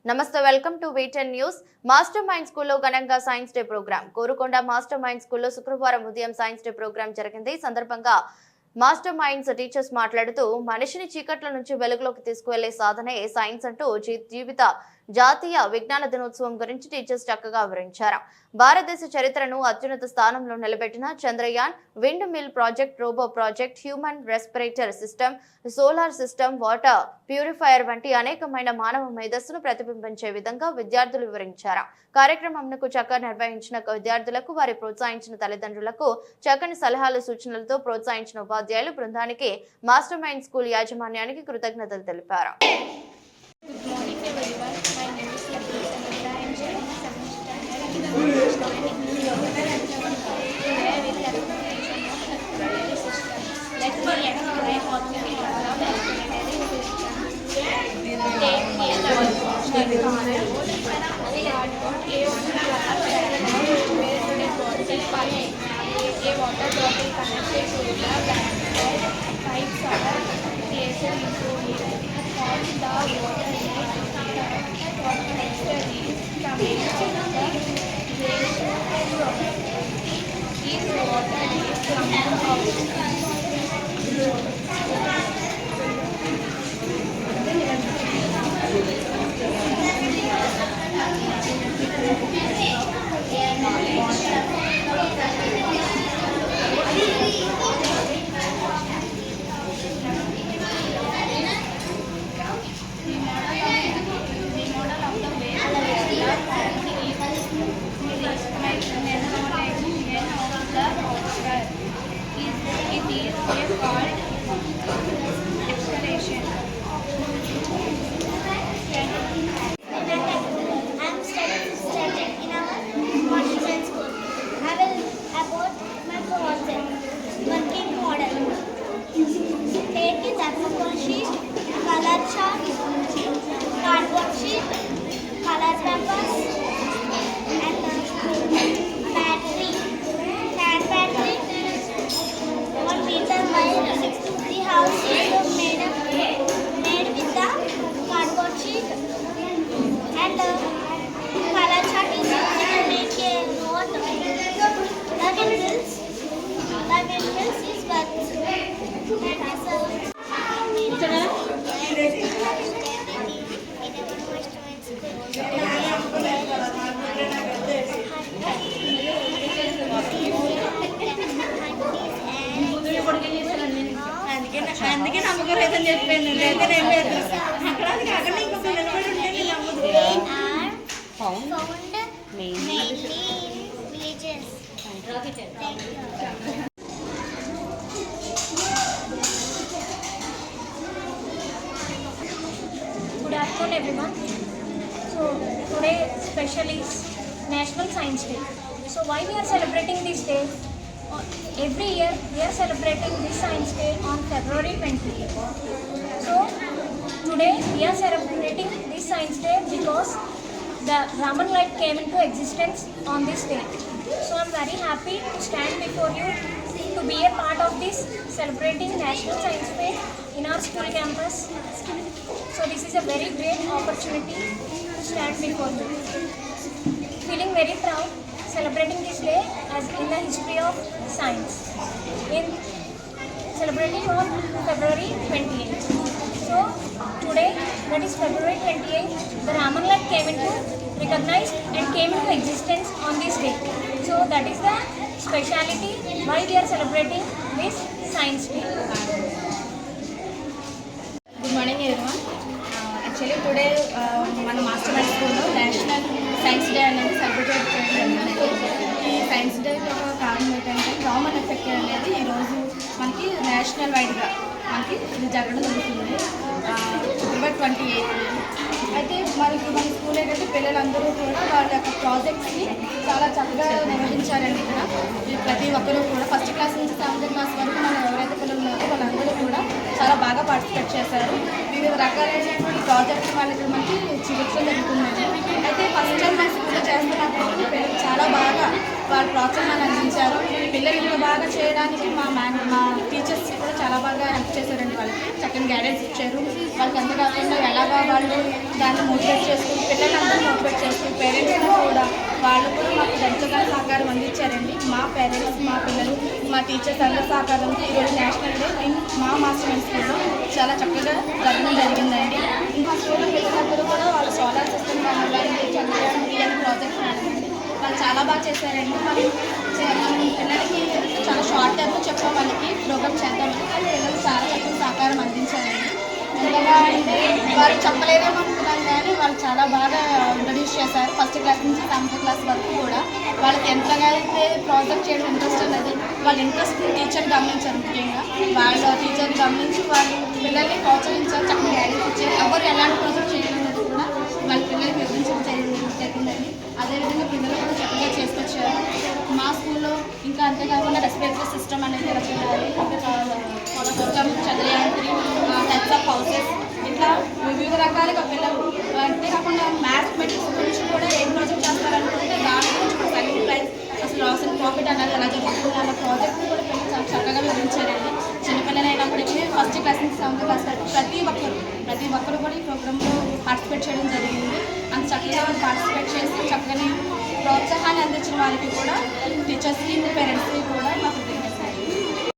నమస్తే, welcome to V ten news. Master mind స్కూల్లో ఘనంగా science day programme. Korukonda master mind స్కూల్లో శుక్రవారం ఉదయం సైన్స్ డే ప్రోగ్రాం జరిగింది. ఈ సందర్భంగా మాస్టర్ మైండ్స్ టీచర్స్ మాట్లాడుతూ మనిషిని చీకట్ల నుంచి వెలుగులోకి తీసుకువెళ్లే సాధనే సైన్స్ అంటూ జీవిత జాతీయ విజ్ఞాన దినోత్సవం గురించి టీచర్స్ చక్కగా వివరించారు. భారతదేశ చరిత్రను అత్యున్నత స్థానంలో నిలబెట్టిన Chandrayaan, wind mill project, robo project, human respirator system, solar system, water purifier వంటి అనేకమైన మానవ మేధస్సును ప్రతిబింబించే విధంగా విద్యార్థులు వివరించారు. కార్యక్రమంకు చక్కగా నిర్వహించిన విద్యార్థులకు, వారి ప్రోత్సహించిన తల్లిదండ్రులకు, చక్కని సలహాలు సూచనలతో ప్రోత్సహించిన ఉపాధ్యాయులు బృందానికి, మాస్టర్ మైండ్ స్కూల్ యాజమాన్యానికి కృతజ్ఞతలు తెలిపారు. Good morning everyone. My name is Lakshmi Sanandra. I am sharing the seventh standard in the Today with the explanation of respiratory system. Let me explain what we mean by the respiratory system. Take me a cardboard. A water bottle connected to the backside. Pipes are placed into it. All the water is coming from the waste product. This water is coming out. Color chart, cardboard sheet, color papers, and battery. Hand battery. 1 meter wide. The house is made with the cardboard sheet, and color chart is used to make a note. The windmills is worth. అందుకే నమ్మకం లేదని చెప్పాను. లేకపోతే ఏం లేదు. అక్కడ అక్కడ ఇంకొక నిలబడి ఉంటే నమ్మదు. Found mainly in villages. Thank you. Good afternoon everyone. So today special is National Science Day. So why we are celebrating this day? Every year we are celebrating this Science Day on February 20th. So today we are celebrating this Science Day because the Raman light came into existence on this day. So I am very happy to stand before you to be a part of this celebrating National Science Day in our school campus. So this is a very great opportunity to stand before you. Feeling very proud celebrating this day as in the history of science. In celebrating on February 28th. So today, that is February 28th, the Raman light came into recognized and came into existence on this day. So that is the speciality why we are celebrating this Science Day. Good morning everyone. Actually today మన master mind స్కూల్లో national science day అనేది celebrate చేయడం జరిగింది. ఈ science day యొక్క కారణం ఏంటంటే Raman effect అనేది ఈరోజు మనకి నేషనల్ వైడ్గా మనకి ఇది జరగడం జరుగుతుంది ఫిబ్రవరి 28. అయితే మనకి మన స్కూల్ ఏంటంటే పిల్లలందరూ కూడా వాళ్ళ యొక్క ప్రాజెక్ట్స్ని చాలా చక్కగా నిర్వహించారండి. ఇక్కడ ప్రతి ఒక్కరూ కూడా ఫస్ట్ క్లాస్ నుంచి 7th క్లాస్ వరకు మనం ఎవరైతే పిల్లలు ఉన్నారో వాళ్ళందరూ కూడా చాలా బాగా పార్టిసిపేట్ చేశారు. వివిధ రకాలైనటువంటి ప్రాజెక్ట్స్ వాళ్ళకి మనకి చూపించడం జరుగుతుందండి. అయితే ఫస్ట్ టైం మన స్కూల్లో చేస్తున్నప్పుడు పిల్లలు చాలా బాగా వాళ్ళు ప్రోత్సాహాన్ని అందించారు. పిల్లలు ఇంకా బాగా చేయడానికి మా టీచర్స్ కూడా చాలా బాగా హెల్ప్ చేశారండి. వాళ్ళకి చక్కని గైడెన్స్ ఇచ్చారు. వాళ్ళకి అంతేకాకుండా ఎలాగా వాళ్ళు దాన్ని మోటివేట్ చేసుకుని పిల్లలు పేరెంట్స్ని కూడా వాళ్ళు కూడా మాకు ఎంతగా సహకారం అందించారండి. మా పేరెంట్స్, మా పిల్లలు, మా టీచర్స్ అందరి సహకారంతో ఈరోజు నేషనల్ డే మా మాస్టర్ మైండ్స్ స్కూల్లో చాలా చక్కగా జరగడం జరిగిందండి. ఇంకా స్కూల్లో పిల్లలందరూ కూడా వాళ్ళ సోలార్ సిస్టమ్ కానివ్వండి, చంద్రయాన్ ఇవన్నీ ప్రాజెక్ట్స్ కానివ్వండి వాళ్ళు చాలా బాగా చేశారండి. మనం పిల్లలకి చాలా షార్ట్ టైంలో చెప్పాం వాళ్ళకి ప్రోగ్రామ్ చేద్దామని, కానీ పిల్లలు చాలా చక్కగా సహకారం అందించారండి. ఎంతగా అంటే వాళ్ళు చెప్పలేదేమో అనుకున్నాను కానీ వాళ్ళు చాలా బాగా ఇంట్రడ్యూస్ చేశారు. ఫస్ట్ క్లాస్ నుంచి 7th క్లాస్ వరకు కూడా వాళ్ళకి ఎంతగా అయితే ప్రాజెక్ట్ చేయడం ఇంట్రెస్ట్ అన్నది వాళ్ళ ఇంట్రెస్ట్ని టీచర్ గమనించారు. ముఖ్యంగా వాళ్ళ టీచర్ గమనించి వాళ్ళు పిల్లల్ని ప్రోత్సహించారు, చక్కగా గైడెన్స్ ఇచ్చారు. ఎవరు ఎలాంటి ప్రాజెక్ట్ చేయాలన్నది కూడా వాళ్ళ పిల్లలకి వివరించడం జరిగిందండి. అదేవిధంగా పిల్లలు కూడా చక్కగా చేసుకొచ్చారు. మా స్కూల్లో ఇంకా అంతేకాకుండా రెస్పిరేటరీ సిస్టమ్ అనేది ఎలా చేయాలి, system, Chandrayaan 3, types of houses, ఇట్లా వివిధ రకాలుగా పిల్లలు అంతేకాకుండా మ్యాథమెటిక్స్ గురించి కూడా ఏం ప్రాజెక్ట్ చేస్తారనుకుంటే దాని గురించి కూడా సెకండ్ ప్రైజ్, అసలు లాస్ అండ్ ప్రాఫిట్ అనేది ఎలా జరుగుతుంది అన్న ప్రాజెక్ట్ని కూడా పిల్లలు చాలా చక్కగా వివరించారండి. చిన్నపిల్లలు అయినప్పటికీ ఫస్ట్ క్లాస్ నుంచి 7th క్లాస్ వరకు ప్రతి ఒక్కరు కూడా ఈ ప్రోగ్రాంలో పార్టిసిపేట్ చేయడం జరిగింది. అంత చక్కగా వాళ్ళు పార్టిసిపేట్ చేసి చక్కని ప్రోత్సాహాన్ని అందించిన వాళ్ళకి కూడా టీచర్స్కి, పేరెంట్స్కి కూడా మాకు